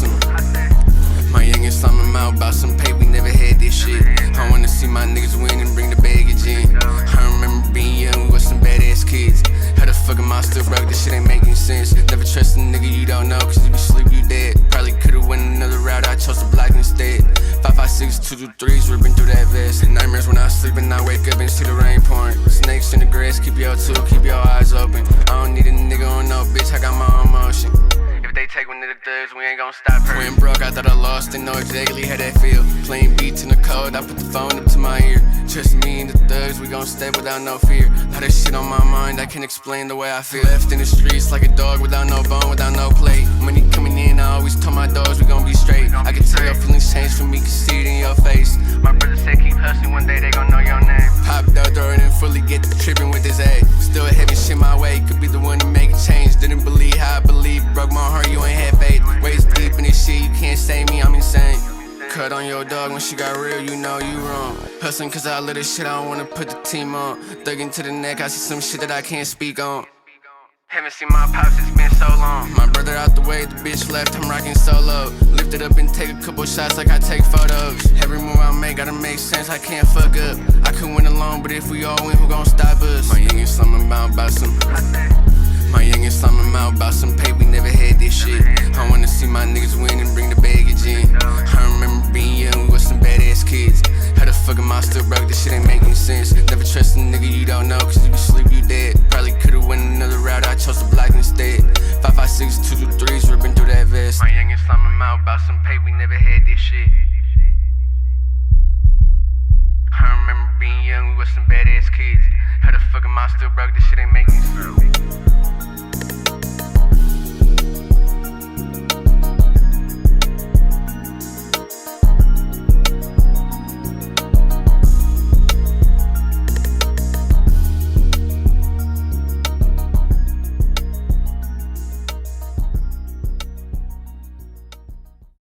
some. My youngin' slamming mouth about some pay, we never had this shit. I wanna see my niggas win and bring the baggage in. I remember being young, we was some badass kids. How the fuck am I still broke? This shit ain't making sense. Never trust a nigga you don't know, cause if you sleep, you dead. Probably could've went another route, I chose the block instead. 556, 223s, ripping through that vest. Nightmares when I sleep and I wake up and see the rain pouring. Snakes in the grass, keep your tool, keep your eyes open. I don't need a nigga on no bitch, I got my own motion. If they take one of the thugs, we ain't gon' stop her. When broke, I thought I lost, didn't know exactly how that feel. Playing beats in the cold, I put the phone up to my ear. Trust me and the thugs, we gon' stay without no fear. Lot of shit on my mind, I can't explain the way I feel. Left in the streets like a dog without no bone, without no plate. Money coming in, I always told my dogs we gon' be straight. I can tell your feelings change for me, can see it in your face. My brother said keep hustling, one day they gon' know your name. Popped out, throw it in fully, get the trippin' with his A. Still having shit my way, could be the one to make a change. Didn't believe how I believe, broke my heart, you ain't had faith. Waist deep in this shit, you can't save me, I'm insane. Cut on your dog when she got real, you know you wrong. Hustling cause I love this shit, I don't wanna put the team on. Dug into the neck, I see some shit that I can't speak on. Haven't seen my pops, it's been so long. My brother out the way, the bitch left, I'm rocking solo. Lift it up and take a couple shots like I take photos. Every move I make gotta make sense, I can't fuck up. I could win alone, but if we all win, who gon' stop us? My youngin' slamming about some. My youngin' slamming mouth about some pay, we never had this shit. I wanna see my niggas win and bring the baggage in. I remember being young, we was some badass kids. How the fuck am I still broke? This shit ain't making sense. Never trust a nigga you don't know, cause if you sleep, you dead. Probably could've went another route, I chose the block instead. 556, 223s, ripping through that vest. My youngin' slamming mouth about some pay, we never had this shit. I remember being young, we was some badass kids. How the fuck am I still broke? This shit ain't